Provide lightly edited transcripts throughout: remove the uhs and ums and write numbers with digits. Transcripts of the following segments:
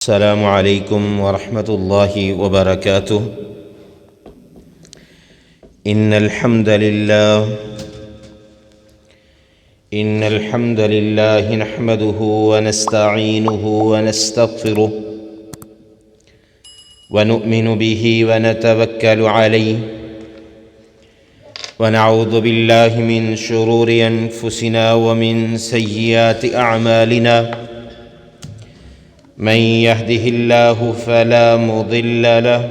السلام عليكم ورحمة الله وبركاته. إن الحمد لله نحمده ونستعينه ونستغفره ونؤمن به ونتوكل عليه ونعوذ بالله من شرور أنفسنا ومن سيئات أعمالنا. من يهده الله فلا مضل له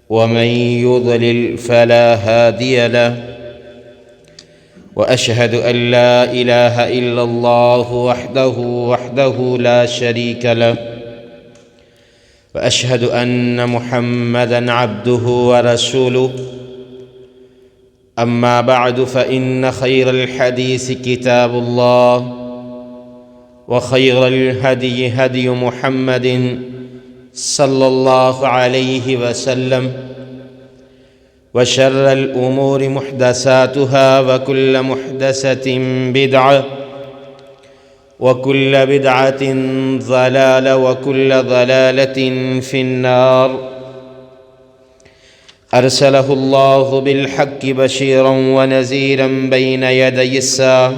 ومن يضلل فلا هادي له، وأشهد أن لا إله إلا الله وحده لا شريك له، وأشهد أن محمدًا عبده ورسوله. أما بعد، فإن خير الحديث كتاب الله، وخير الهدي هدي محمد صلى الله عليه وسلم، وشر الأمور محدثاتها، وكل محدثة بدعة، وكل بدعة ضلالة، وكل ضلالة في النار. أرسله الله بالحق بشيرا ونذيرا بين يدي الساعة،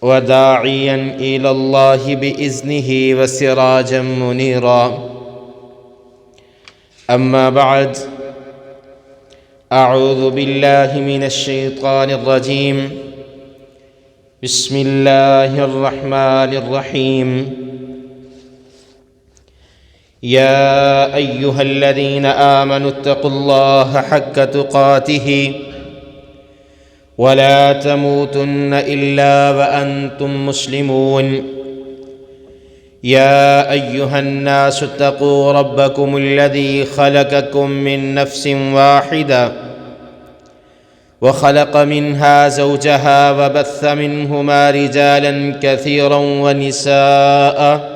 وداعيا إلى الله بإذنه وسراجا منيرا. أما بعد، أعوذ بالله من الشيطان الرجيم. بسم الله الرحمن الرحيم. يا أيها الذين آمنوا اتقوا الله حق تقاته ولا تموتن إلا وأنتم مسلمون. يا أيها الناس اتقوا ربكم الذي خلقكم من نفس واحدة، وخلق منها زوجها، وبث منهما رجالا كثيرا ونساء.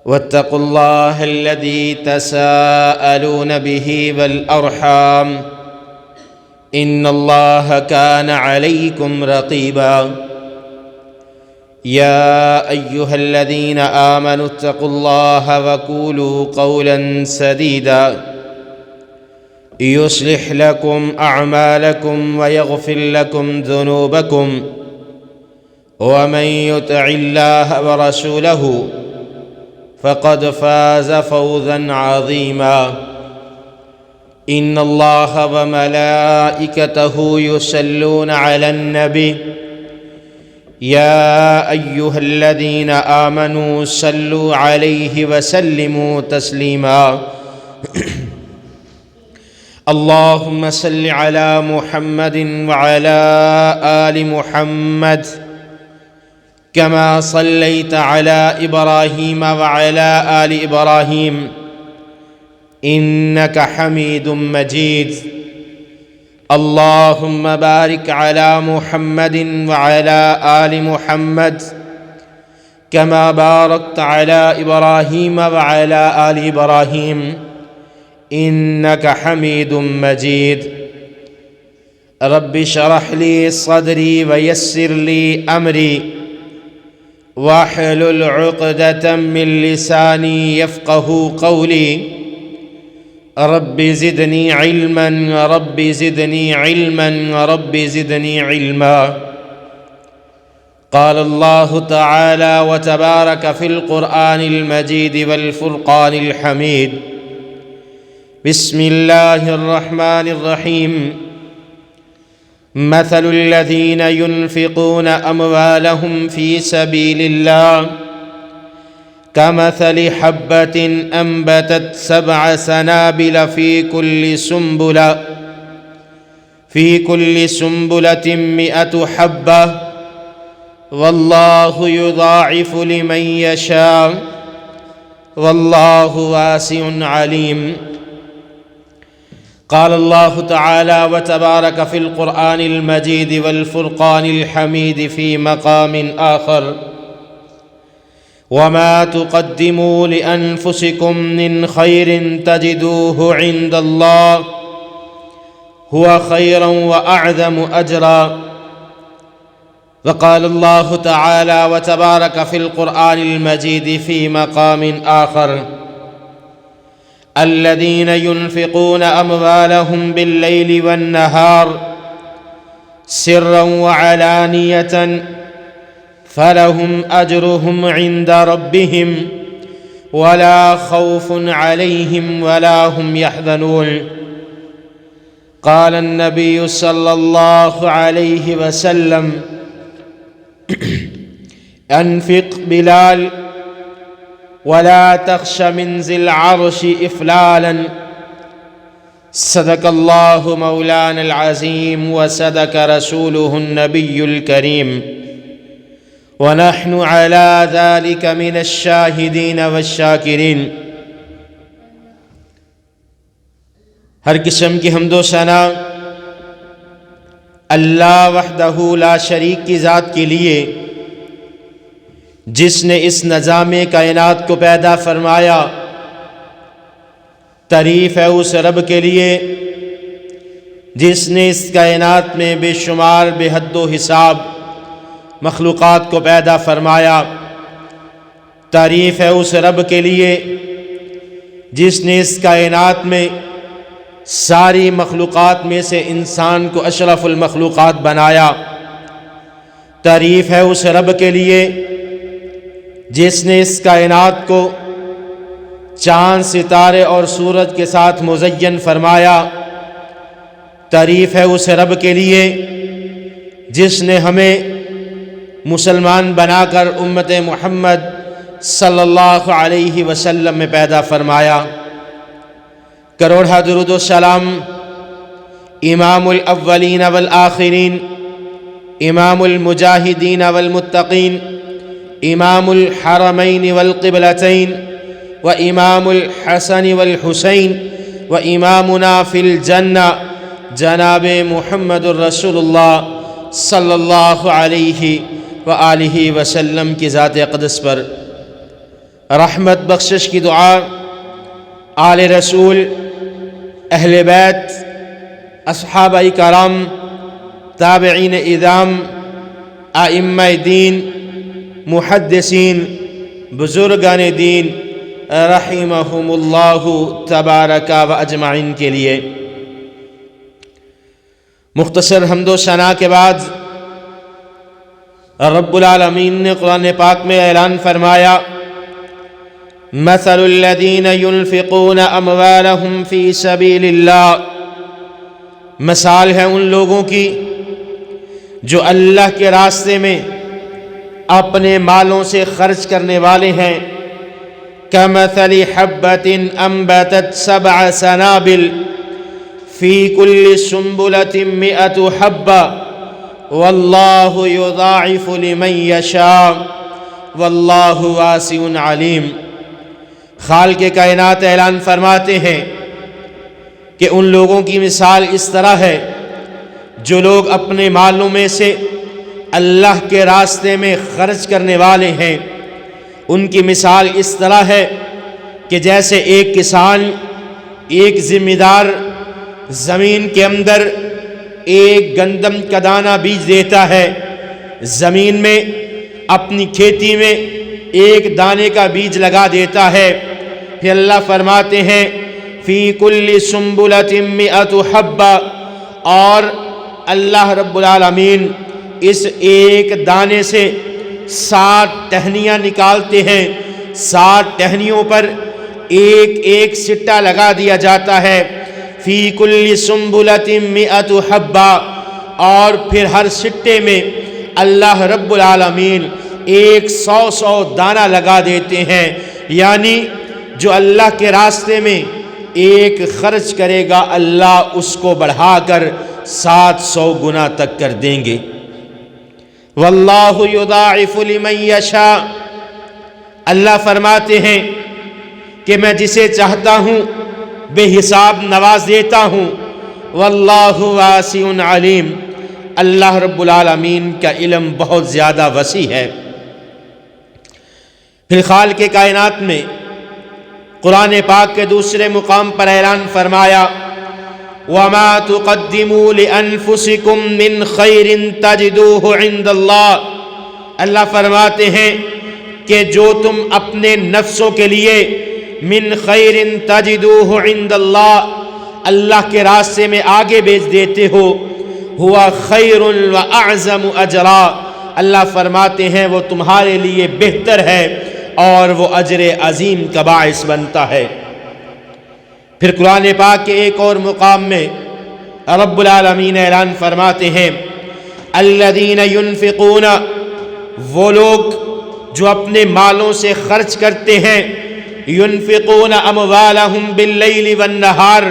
واتقوا الله الذي تساءلون به والأرحام، إن الله كان عليكم رقيبا. يا أيها الذين آمنوا اتقوا الله وقولوا قولا سديدا يصلح لكم أعمالكم ويغفر لكم ذنوبكم، ومن يطع الله ورسوله فقد فاز فوزا عظيما. إن الله وملائكته يصلون على النبي، يا أيها الذين آمنوا صلوا عليه وسلموا تسليما. اللهم صل على محمد وعلى آل محمد كما صليت على إبراهيم وعلى آل إبراهيم إنك حميد مجيد. اللهم بارك على محمد وعلى آل محمد كما باركت على إبراهيم وعلى آل إبراهيم إنك حميد مجيد. رب اشرح لي صدري ويسر لي أمري، واحلل عقدة من لساني يفقه قولي. رب زدني علما، رب زدني علما، رب زدني علما. قال الله تعالى وتبارك في القرآن المجيد والفرقان الحميد. بسم الله الرحمن الرحيم. مثل الذين ينفقون أموالهم في سبيل الله كمثل حبة أنبتت 7 سنابل في كل سنبلة 100 حبة، والله يضاعف لمن يشاء، والله واسع عليم. قال الله تعالى وتبارك في القرآن المجيد والفرقان الحميد في مقام آخر. وما تقدموا لأنفسكم من خير تجدوه عند الله هو خيرا وأعظم أجرا، وقال الله تعالى وتبارك في القرآن المجيد في مقام آخر: الذين ينفقون أموالهم بالليل والنهار سرا وعلانية فلهم أجرهم عند ربهم ولا خوف عليهم ولا هم يحزنون. قال النبي صلى الله عليه وسلم: أنفق بلال ولا تخش من ذي العرش إفلالا. صدق الله مولانا العظيم وصدق رسوله النبي الكريم ونحن على ذلك من الشاهدين والشاکرین۔ ہر قسم کی حمد و ثنا اللہ وحدہ لا شریک کی ذات کے لیے، جس نے اس نظام کائنات کو پیدا فرمایا۔ تعریف ہے اس رب کے لیے جس نے اس کائنات میں بے شمار بے حد و حساب مخلوقات کو پیدا فرمایا۔ تعریف ہے اس رب کے لیے جس نے اس کائنات میں ساری مخلوقات میں سے انسان کو اشرف المخلوقات بنایا۔ تعریف ہے اس رب کے لیے جس نے اس کائنات کو چاند، ستارے اور سورج کے ساتھ مزین فرمایا۔ تعریف ہے اس رب کے لیے جس نے ہمیں مسلمان بنا کر امت محمد صلی اللہ علیہ وسلم میں پیدا فرمایا۔ کروڑہ درود و سلام امام الاولین والآخرین، امام المجاہدین والمتقین، امام الحرمین والقبلتین، و امام الحسن والحسین، و امامنا فی الجنہ جناب محمد الرسول اللہ صلی اللہ علیہ وآلہ وسلم کی ذات اقدس پر رحمت بخشش کی دعا، آل رسول، اہل بیت، اصحابہ کرام، تابعین اعظام، ائمہ دین، محدثین، بزرگان دین رحمہم اللہ تبارک و اجمعین کے لیے۔ مختصر حمد و ثنا کے بعد رب العالمین نے قرآن پاک میں اعلان فرمایا: مثل الذین ينفقون اموالهم فی سبیل اللہ، مثال ہے ان لوگوں کی جو اللہ کے راستے میں اپنے مالوں سے خرچ کرنے والے ہیں۔ کمثل حبة انبتت 7 سنابل فی کل سنبلة 100 حبة واللہ یضاعف لمن یشاء واللہ واسع علیم۔ خالق کائنات اعلان فرماتے ہیں کہ ان لوگوں کی مثال اس طرح ہے جو لوگ اپنے مالوں میں سے اللہ کے راستے میں خرچ کرنے والے ہیں۔ ان کی مثال اس طرح ہے کہ جیسے ایک کسان، ایک ذمہ دار زمین کے اندر ایک گندم کا دانہ بیج دیتا ہے، زمین میں اپنی کھیتی میں ایک دانے کا بیج لگا دیتا ہے، پھر اللہ فرماتے ہیں فی کل سنبلۃ 100 حبہ، اور اللہ رب العالمین اس ایک دانے سے 60 ٹہنیاں نکالتے ہیں۔ 60 ٹہنیوں پر ایک ایک سٹہ لگا دیا جاتا ہے، فی کل سنبلۃ 100 حبہ، اور پھر ہر سٹے میں اللہ رب العالمین 100 دانہ لگا دیتے ہیں۔ یعنی جو اللہ کے راستے میں ایک خرچ کرے گا اللہ اس کو بڑھا کر 700 گنا تک کر دیں گے۔ واللہ یضاعف لمن یشاء، اللہ فرماتے ہیں کہ میں جسے چاہتا ہوں بے حساب نواز دیتا ہوں۔ واللہ واسع علیم، اللہ رب العالمین کا علم بہت زیادہ وسیع ہے۔ پھر خالق کائنات میں قرآن پاک کے دوسرے مقام پر اعلان فرمایا: وما تقدموا لأنفسكم من خیر تجدوه عند اللہ، اللہ فرماتے ہیں کہ جو تم اپنے نفسوں کے لیے من خیر تجدوه عند اللہ، اللہ کے راستے میں آگے بیچ دیتے ہو، ہوا خیر واعظم اجرا، اللہ فرماتے ہیں وہ تمہارے لیے بہتر ہے اور وہ اجر عظیم کا باعث بنتا ہے۔ پھر قرآن پاک کے ایک اور مقام میں رب العالمین اعلان فرماتے ہیں الذین ينفقون، وہ لوگ جو اپنے مالوں سے خرچ کرتے ہیں، ينفقون اموالہم باللیل والنہار،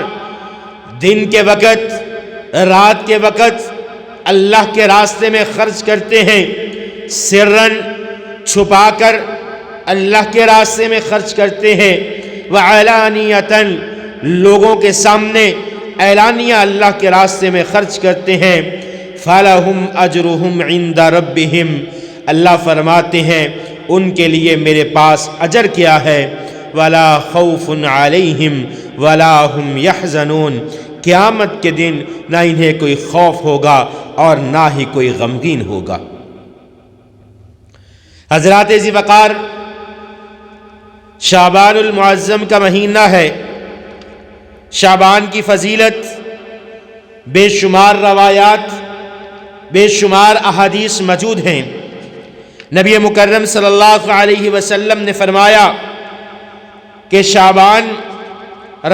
دن کے وقت رات کے وقت اللہ کے راستے میں خرچ کرتے ہیں، سرن چھپا کر اللہ کے راستے میں خرچ کرتے ہیں، وعلانیتاً لوگوں کے سامنے اعلانیہ اللہ کے راستے میں خرچ کرتے ہیں، فَلَهُمْ أَجْرُهُمْ عِنْدَ رَبِّهِمْ، اللہ فرماتے ہیں ان کے لیے میرے پاس اجر کیا ہے، وَلَا خَوْفٌ عَلَيْهِمْ وَلَا هُمْ يَحْزَنُونَ، قیامت کے دن نہ انہیں کوئی خوف ہوگا اور نہ ہی کوئی غمگین ہوگا۔ حضرات ذی وقار، شعبان المعظم کا مہینہ ہے، شعبان کی فضیلت بے شمار روایات، بے شمار احادیث موجود ہیں۔ نبی مکرم صلی اللہ علیہ وسلم نے فرمایا کہ شعبان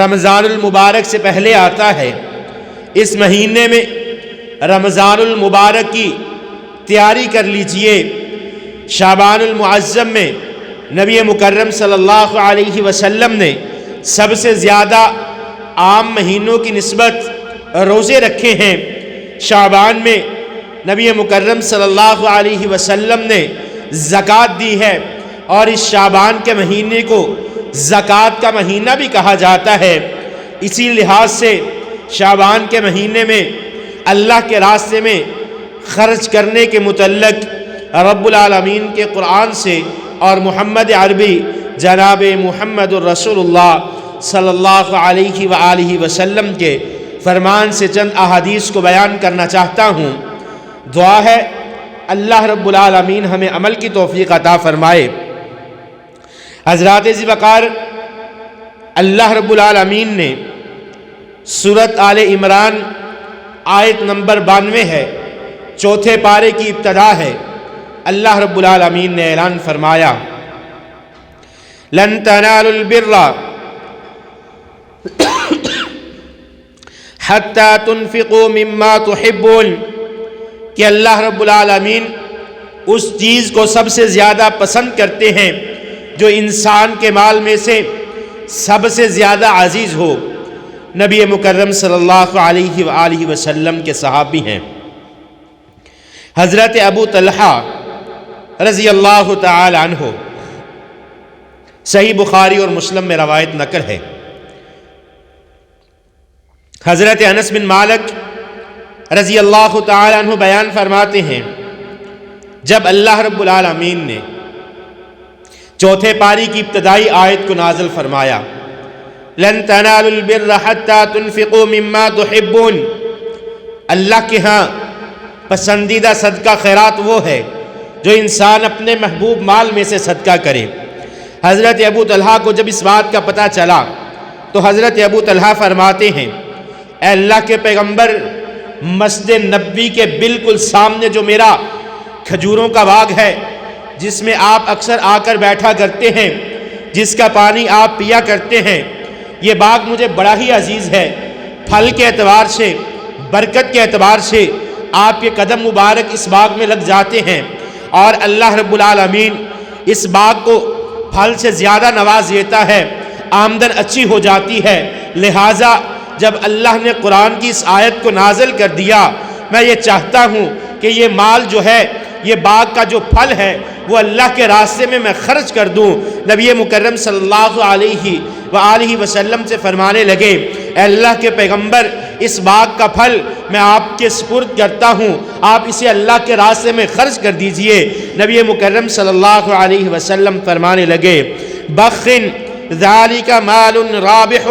رمضان المبارک سے پہلے آتا ہے، اس مہینے میں رمضان المبارک کی تیاری کر لیجئے۔ شعبان المعظم میں نبی مکرم صلی اللہ علیہ وسلم نے سب سے زیادہ عام مہینوں کی نسبت روزے رکھے ہیں۔ شعبان میں نبی مکرم صلی اللہ علیہ وسلم نے زکوٰۃ دی ہے، اور اس شعبان کے مہینے کو زکوٰۃ کا مہینہ بھی کہا جاتا ہے۔ اسی لحاظ سے شعبان کے مہینے میں اللہ کے راستے میں خرچ کرنے کے متعلق رب العالمین کے قرآن سے اور محمد عربی جناب محمد الرسول اللہ صلی اللہ علیہ وآلہ وسلم کے فرمان سے چند احادیث کو بیان کرنا چاہتا ہوں۔ دعا ہے اللہ رب العالمین ہمیں عمل کی توفیق عطا فرمائے۔ حضرات ذی وقار، اللہ رب العالمین نے سورۃ آل عمران آیت نمبر 92 ہے، چوتھے پارے کی ابتدا ہے۔ اللہ رب العالمین نے اعلان فرمایا لن تنالوا البر حتی تنفقوا مما تحبون، کہ اللہ رب العالمین اس چیز کو سب سے زیادہ پسند کرتے ہیں جو انسان کے مال میں سے سب سے زیادہ عزیز ہو۔ نبی مکرم صلی اللہ علیہ وآلہ وسلم کے صحابی ہیں حضرت ابو طلحہ رضی اللہ تعالی عنہ، صحیح بخاری اور مسلم میں روایت نقل ہے۔ حضرت انس بن مالک رضی اللہ تعالی عنہ بیان فرماتے ہیں جب اللہ رب العالمین نے چوتھے پاری کی ابتدائی آیت کو نازل فرمایا لن تنالوا البر حتى تنفقوا مما تحبون، اللہ کے ہاں پسندیدہ صدقہ خیرات وہ ہے جو انسان اپنے محبوب مال میں سے صدقہ کرے۔ حضرت ابو طلحہ کو جب اس بات کا پتہ چلا تو حضرت ابو طلحہ فرماتے ہیں اے اللہ کے پیغمبر، مسجد نبوی کے بالکل سامنے جو میرا کھجوروں کا باغ ہے، جس میں آپ اکثر آ کر بیٹھا کرتے ہیں، جس کا پانی آپ پیا کرتے ہیں، یہ باغ مجھے بڑا ہی عزیز ہے۔ پھل کے اعتبار سے، برکت کے اعتبار سے آپ کے قدم مبارک اس باغ میں لگ جاتے ہیں، اور اللہ رب العالمین اس باغ کو پھل سے زیادہ نواز دیتا ہے، آمدن اچھی ہو جاتی ہے۔ لہٰذا جب اللہ نے قرآن کی اس آیت کو نازل کر دیا، میں یہ چاہتا ہوں کہ یہ مال جو ہے، یہ باغ کا جو پھل ہے، وہ اللہ کے راستے میں خرچ کر دوں۔ نبی مکرم صلی اللہ علیہ وآلہ وسلم سے فرمانے لگے اے اللہ کے پیغمبر، اس باغ کا پھل میں آپ کے سپرد کرتا ہوں، آپ اسے اللہ کے راستے میں خرچ کر دیجئے۔ نبی مکرم صلی اللہ علیہ وسلم فرمانے لگے بخن ذالک مال رابح،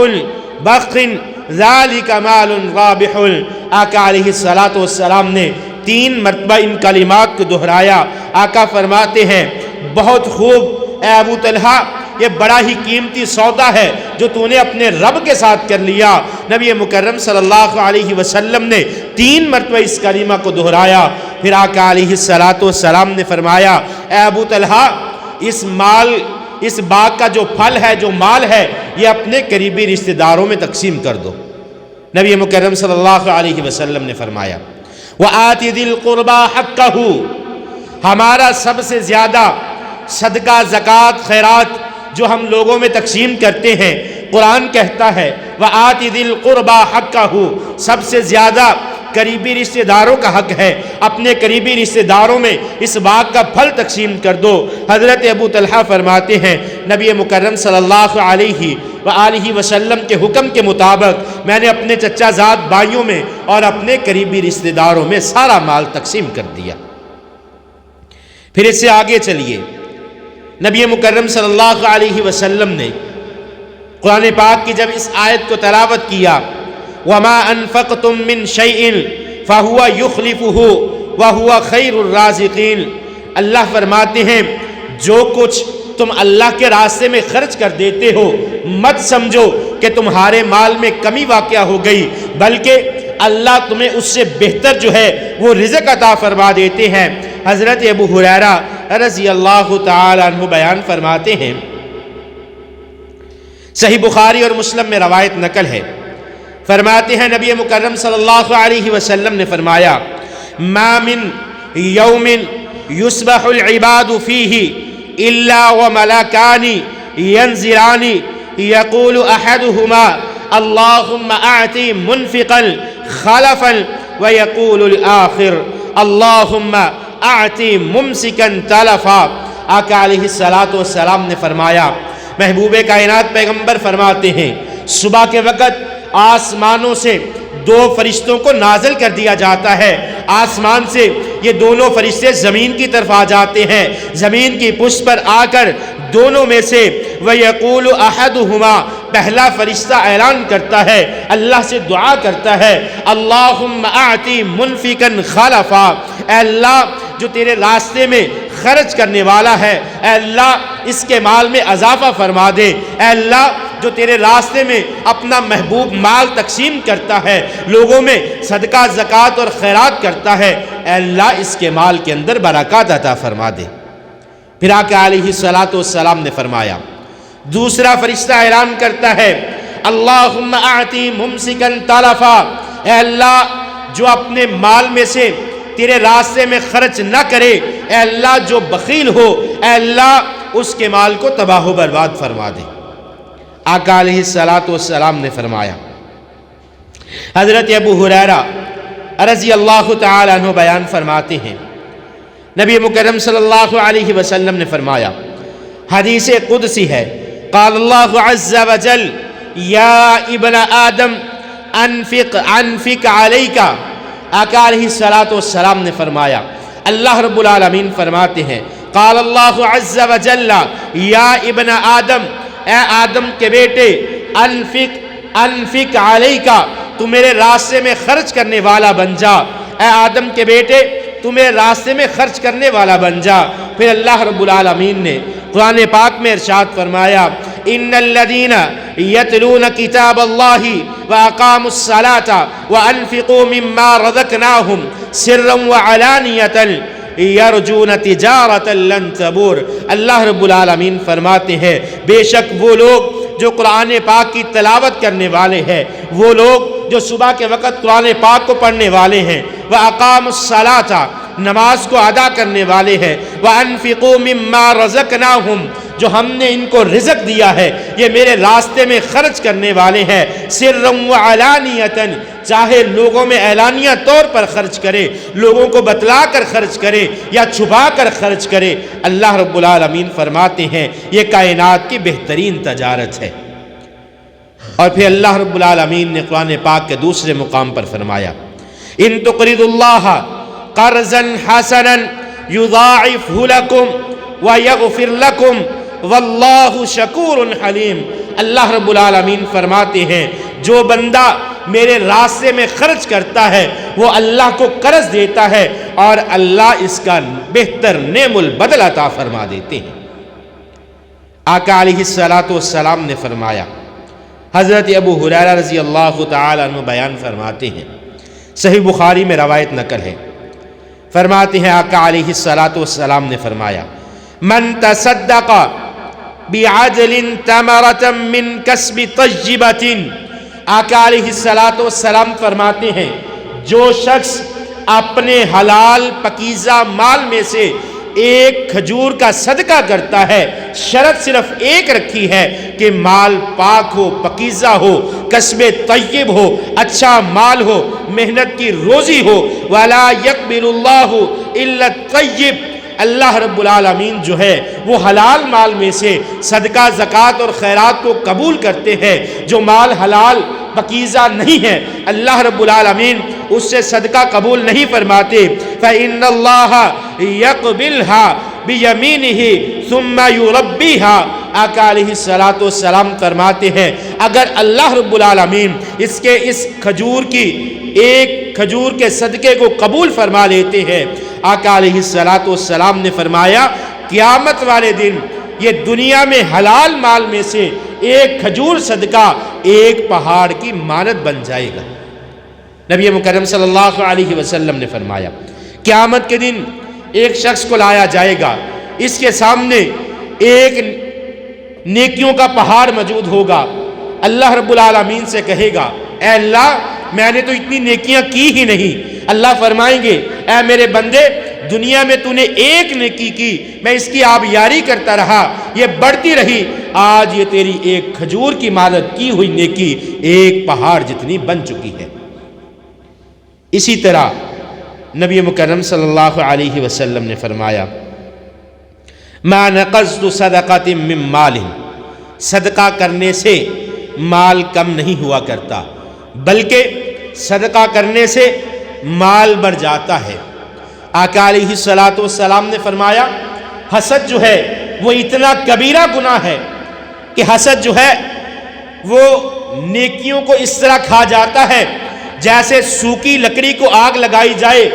بخن ذالک مال رابح۔ آقا علیہ الصلاۃ والسلام نے 3 مرتبہ ان کلمات کو دہرایا۔ آقا فرماتے ہیں بہت خوب اے ابو طلحہ، یہ بڑا ہی قیمتی سودا ہے جو تو نے اپنے رب کے ساتھ کر لیا۔ نبی مکرم صلی اللہ علیہ وسلم نے 3 مرتبہ اس کلمہ کو دہرایا۔ پھر آقا علیہ الصلاۃ والسلام نے فرمایا اے ابو طلحہ، اس باغ کا جو پھل ہے، جو مال ہے، یہ اپنے قریبی رشتہ داروں میں تقسیم کر دو۔ نبی مکرم صلی اللہ علیہ وسلم نے فرمایا وَآتِ ذِي الْقُرْبَى حَقَّهُ۔ ہمارا سب سے زیادہ صدقہ، زکوٰۃ، خیرات جو ہم لوگوں میں تقسیم کرتے ہیں، قرآن کہتا ہے وَآتِ ذِي الْقُرْبَى حَقَّهُ، سب سے زیادہ قریبی رشتہ داروں کا حق ہے، اپنے قریبی رشتہ داروں میں اس باغ کا پھل تقسیم کر دو۔ حضرت ابو طلحہ فرماتے ہیں نبی مکرم صلی اللہ علیہ وآلہ وسلم کے حکم کے مطابق میں نے اپنے چچا زاد بھائیوں میں اور اپنے قریبی رشتہ داروں میں سارا مال تقسیم کر دیا۔ پھر اس سے آگے چلیے، نبی مکرم صلی اللہ علیہ وسلم نے قرآن پاک کی جب اس آیت کو تلاوت کیا وَمَا أَنفَقْتُم مِّن شَيْءٍ فَهُوَ يُخْلِفُهُ وَهُوَ خَيْرُ الرَّازِقِينَ، اللہ فرماتے ہیں جو کچھ تم اللہ کے راستے میں خرچ کر دیتے ہو مت سمجھو کہ تمہارے مال میں کمی واقع ہو گئی، بلکہ اللہ تمہیں اس سے بہتر جو ہے وہ رزق عطا فرما دیتے ہیں۔ حضرت ابو ہریرہ رضی اللہ تعالی عنہ بیان فرماتے ہیں، صحیح بخاری اور مسلم میں روایت نقل ہے، فرماتے ہیں نبی مکرم صلی اللہ علیہ وسلم نے فرمایا ما من یوم یصبح العباد فیہ الا وملکان ینزلان یقول احدہما اللہم اعطی منفقا خلفا ویقول الآخر اللہم اعطی ممسکا تلفا۔ آقا علیہ السلام نے فرمایا، محبوب کائنات پیغمبر فرماتے ہیں صبح کے وقت آسمانوں سے 2 فرشتوں کو نازل کر دیا جاتا ہے، آسمان سے یہ دونوں فرشتے زمین کی طرف آ جاتے ہیں، زمین کی پشت پر آ کر دونوں میں سے وَيَقُولُ أَحَدُهُمَا، پہلا فرشتہ اعلان کرتا ہے، اللہ سے دعا کرتا ہے اللہم اعطی منفقا خلفا، اے اللہ جو تیرے راستے میں خرچ کرنے والا ہے، اے اللہ اس کے مال میں اضافہ فرما دے، اے اللہ جو تیرے راستے میں اپنا محبوب مال تقسیم کرتا ہے، لوگوں میں صدقہ، زکوٰۃ اور خیرات کرتا ہے، اے اللہ اس کے مال کے اندر برکات عطا فرما دے۔ پھر آقا علیہ السلام نے فرمایا، دوسرا فرشتہ اعلان کرتا ہے اللہم اعطی ممسکا تلفا، اے اللہ جو اپنے مال میں سے تیرے راستے میں خرچ نہ کرے، اے اللہ جو بخیل ہو، اے اللہ اس کے مال کو تباہ و برباد فرما دے۔ آقا علیہ السلام نے فرمایا، حضرت ابو ہریرہ رضی اللہ تعالی عنہ بیان فرماتے ہیں نبی مکرم صلی اللہ علیہ وسلم نے فرمایا، حدیث قدسی ہے، قال اللہ عز وجل یا ابن آدم انفق علیک۔ آقا علیہ السلام نے فرمایا، اللہ رب العالمین فرماتے ہیں قال اللہ عز وجل یا ابن آدم، اے آدم کے بیٹے، انفق علیکا، تو میرے راستے میں خرچ کرنے والا بن جا، اے آدم کے بیٹے تو میرے راستے میں خرچ کرنے والا بن جا۔ پھر اللہ رب العالمین نے قرآن پاک میں ارشاد فرمایا ان الذین یتلون کتاب اللہ واقاموا الصلاة وانفقوا مما رزقناہم سرا وعلانیۃ یرجون تجارۃ لن تبور۔ اللہ رب العالمین فرماتے ہیں بے شک وہ لوگ جو قرآن پاک کی تلاوت کرنے والے ہیں، وہ لوگ جو صبح کے وقت قرآن پاک کو پڑھنے والے ہیں، وَأَقَامُوا الصَّلَاةَ، نماز کو ادا کرنے والے ہیں، وَأَنفِقُوا مِمَّا رَزَقْنَاهُمْ، جو ہم نے ان کو رزق دیا ہے یہ میرے راستے میں خرچ کرنے والے ہیں، سِرًّا وَعَلَانِيَةً، چاہے لوگوں میں اعلانیہ طور پر خرچ کرے، لوگوں کو بتلا کر خرچ کرے یا چھپا کر خرچ کرے، اللہ رب العالمین فرماتے ہیں یہ کائنات کی بہترین تجارت ہے۔ اور پھر اللہ رب العالمین نے قرآن پاک کے دوسرے مقام پر فرمایا ان تقرضوا اللہ قرضا حسنا یضاعفہ لکم ویغفر لکم واللہ شکور حلیم۔ اللہ رب العالمین فرماتے ہیں جو بندہ میرے راستے میں خرچ کرتا ہے وہ اللہ کو قرض دیتا ہے اور اللہ اس کا بہتر نعم البدل عطا فرما دیتے ہیں۔ آقا علیہ السلام نے فرمایا، حضرت ابو ہریرہ رضی اللہ تعالیٰ عنہ بیان فرماتے ہیں، صحیح بخاری میں روایت نقل ہے، فرماتے ہیں آقا علیہ السلام نے فرمایا، من تصدق بعدل تمرة من کسب طیبة، آقا علیہ السلام فرماتے ہیں جو شخص اپنے حلال پکیزہ مال میں سے ایک کھجور کا صدقہ کرتا ہے، شرط صرف ایک رکھی ہے کہ مال پاک ہو، پکیزہ ہو، کسب طیب ہو، اچھا مال ہو، محنت کی روزی ہو، وَلَا يَقْبِلُ اللَّهُ إِلَّا الطَّيِّبَ، اللہ رب العالمین جو ہے وہ حلال مال میں سے صدقہ زکوٰۃ اور خیرات کو قبول کرتے ہیں۔ جو مال حلال پکیزہ نہیں ہے اللہ رب العالمین اس سے صدقہ قبول نہیں فرماتے۔ فَإِنَّ اللَّهَ يَقْبِلْهَا بِيَمِينِهِ ثُمَّ يُرَبِّيهَا، آقا علیہ السلام فرماتے ہیں اگر اللہ رب العالمین اس کے اس کھجور کی ایک کھجور کے صدقے کو قبول فرما لیتے ہیں، آقا علیہ السلام نے فرمایا قیامت والے دن یہ دنیا میں حلال مال میں سے ایک کھجور صدقہ ایک پہاڑ کی مانند بن جائے گا۔ نبی مکرم صلی اللہ علیہ وسلم نے فرمایا قیامت کے دن ایک شخص کو لایا جائے گا، اس کے سامنے ایک نیکیوں کا پہاڑ موجود ہوگا، اللہ رب العالمین سے کہے گا اے اللہ میں نے تو اتنی نیکیاں کی ہی نہیں۔ اللہ فرمائیں گے اے میرے بندے دنیا میں تو نے ایک نیکی کی، میں اس کی آبیاری کرتا رہا، یہ بڑھتی رہی، آج یہ تیری ایک کھجور کی مانند کی ہوئی نیکی ایک پہاڑ جتنی بن چکی ہے۔ اسی طرح نبی مکرم صلی اللہ علیہ وسلم نے فرمایا ما نقصت صدقۃ من مال، صدقہ کرنے سے مال کم نہیں ہوا کرتا بلکہ صدقہ کرنے سے مال بڑھ جاتا ہے۔ آقا علیہ السلام نے فرمایا حسد جو ہے وہ اتنا کبیرہ گناہ ہے کہ حسد جو ہے وہ نیکیوں کو اس طرح کھا جاتا ہے جیسے سوکھی لکڑی کو آگ لگائی جائے،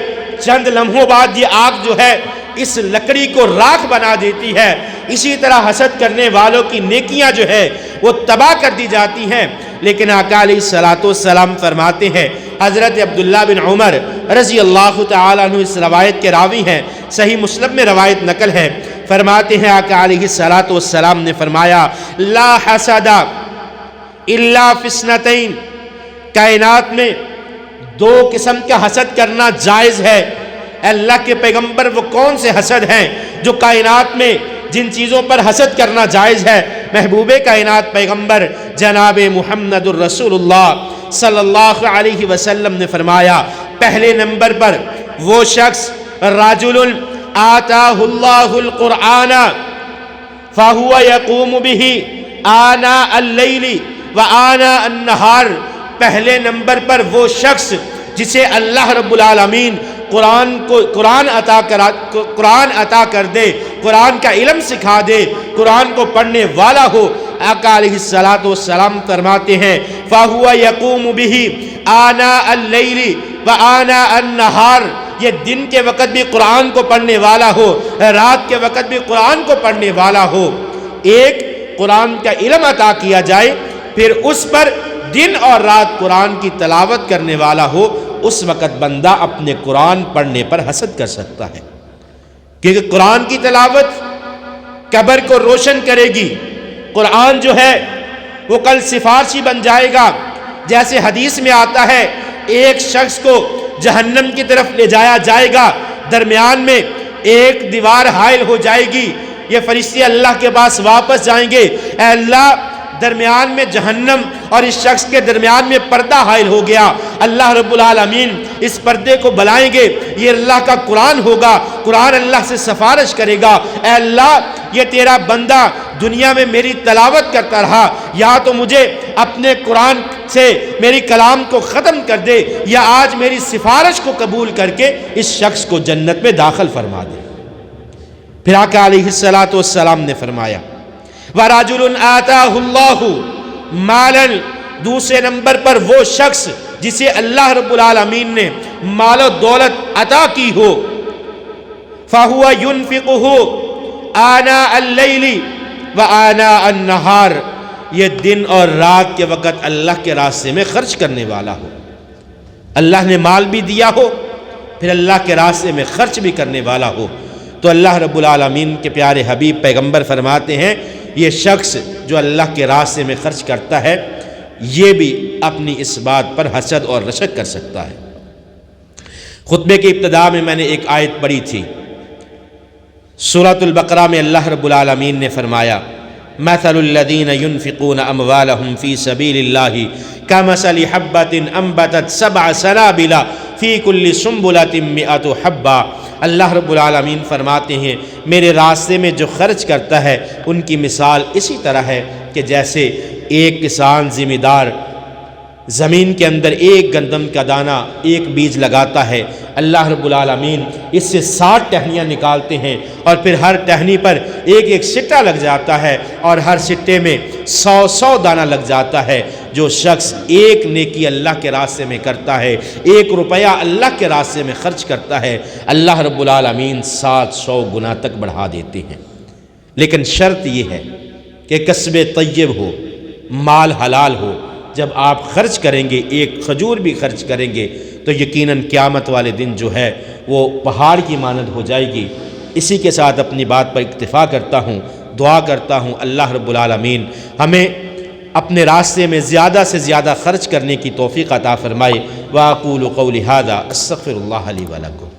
چند لمحوں بعد یہ آگ جو ہے اس لکڑی کو راکھ بنا دیتی ہے، اسی طرح حسد کرنے والوں کی نیکیاں جو ہے وہ تباہ کر دی جاتی ہیں۔ لیکن آقا علیہ السلام فرماتے ہیں، حضرت عبداللہ بن عمر رضی اللہ تعالیٰ عنہ اس روایت کے راوی ہیں، صحیح مسلم میں روایت نقل ہے، فرماتے ہیں آقا علیہ السلام نے فرمایا لا حسد الا فی اثنتین، کائنات میں دو قسم کا حسد کرنا جائز ہے۔ اللہ کے پیغمبر وہ کون سے حسد ہیں جو کائنات میں جن چیزوں پر حسد کرنا جائز ہے؟ محبوب کائنات پیغمبر جناب محمد الرسول اللہ صلی اللہ علیہ وسلم نے فرمایا پہلے نمبر پر وہ شخص رجل آتاہ اللہ القرآن فہو یقوم بہ آناء اللیل وآناء النہار، پہلے نمبر پر وہ شخص جسے اللہ رب العالمین قرآن عطا کر دے، قرآن کا علم سکھا دے، قرآن کو پڑھنے والا ہو۔ آقا علیہ السلام فرماتے ہیں فَهُوَ يَقُومُ بِهِ آنَاءَ اللَّيْلِ وَآنَاءَ النَّهَارِ، یہ دن کے وقت بھی قرآن کو پڑھنے والا ہو، رات کے وقت بھی قرآن کو پڑھنے والا ہو۔ ایک قرآن کا علم عطا کیا جائے، پھر اس پر دن اور رات قرآن کی تلاوت کرنے والا ہو، اس وقت بندہ اپنے قرآن پڑھنے پر حسد کر سکتا ہے، کیونکہ قرآن کی تلاوت قبر کو روشن کرے گی۔ قرآن جو ہے وہ کل سفارشی بن جائے گا، جیسے حدیث میں آتا ہے ایک شخص کو جہنم کی طرف لے جایا جائے گا، درمیان میں ایک دیوار حائل ہو جائے گی، یہ فرشتے اللہ کے پاس واپس جائیں گے اے اللہ درمیان میں جہنم اور اس شخص کے درمیان میں پردہ حائل ہو گیا۔ اللہ رب العالمین اس پردے کو بلائیں گے، یہ اللہ کا قرآن ہوگا، قرآن اللہ سے سفارش کرے گا اے اللہ یہ تیرا بندہ دنیا میں میری تلاوت کرتا رہا، یا تو مجھے اپنے قرآن سے میری کلام کو ختم کر دے یا آج میری سفارش کو قبول کر کے اس شخص کو جنت میں داخل فرما دے۔ پھر آقا علیہ السلام نے فرمایا وَرَجُلٌ آتَاهُ اللَّهُ مَالًا دوسرے نمبر پر وہ شخص جسے اللہ رب العالمین نے مال و دولت عطا کی ہو، فَهُوَ يُنْفِقُهُ آنَاءَ اللَّيْلِ وَآنَاءَ النَّهَارِ، یہ دن اور رات کے وقت اللہ کے راستے میں خرچ کرنے والا ہو، اللہ نے مال بھی دیا ہو پھر اللہ کے راستے میں خرچ بھی کرنے والا ہو، تو اللہ رب العالمین کے پیارے حبیب پیغمبر فرماتے ہیں یہ شخص جو اللہ کے راستے میں خرچ کرتا ہے یہ بھی اپنی اس بات پر حسد اور رشک کر سکتا ہے۔ خطبے کی ابتدا میں نے ایک آیت پڑھی تھی، سورۃ البقرہ میں اللہ رب العالمین نے فرمایا مثل الذین ينفقون اموالهم فی سبیل اللہ کمثل حبۃ انبتت سبع سنابل فی کل سنبلۃ مئۃ حبۃ۔ اللہ رب العالمین فرماتے ہیں میرے راستے میں جو خرچ کرتا ہے ان کی مثال اسی طرح ہے کہ جیسے ایک کسان ذمہ دار زمین کے اندر ایک گندم کا دانہ ایک بیج لگاتا ہے، اللہ رب العالمین اس سے 60 ٹہنیاں نکالتے ہیں اور پھر ہر ٹہنی پر ایک ایک سٹہ لگ جاتا ہے اور ہر سٹے میں 100 دانہ لگ جاتا ہے۔ جو شخص ایک نیکی اللہ کے راستے میں کرتا ہے، 1 روپیہ اللہ کے راستے میں خرچ کرتا ہے، اللہ رب العالمین 700 گنا تک بڑھا دیتے ہیں۔ لیکن شرط یہ ہے کہ کسب طیب ہو، مال حلال ہو۔ جب آپ خرچ کریں گے، ایک کھجور بھی خرچ کریں گے تو یقیناً قیامت والے دن جو ہے وہ پہاڑ کی مانند ہو جائے گی۔ اسی کے ساتھ اپنی بات پر اکتفا کرتا ہوں، دعا کرتا ہوں اللہ رب العالمین ہمیں اپنے راستے میں زیادہ سے زیادہ خرچ کرنے کی توفیق عطا فرمائے۔ وَأَقُولُ قَوْلِي هَذَا أَسْتَغْفِرُ اللَّهَ لِي وَلَكُمْ۔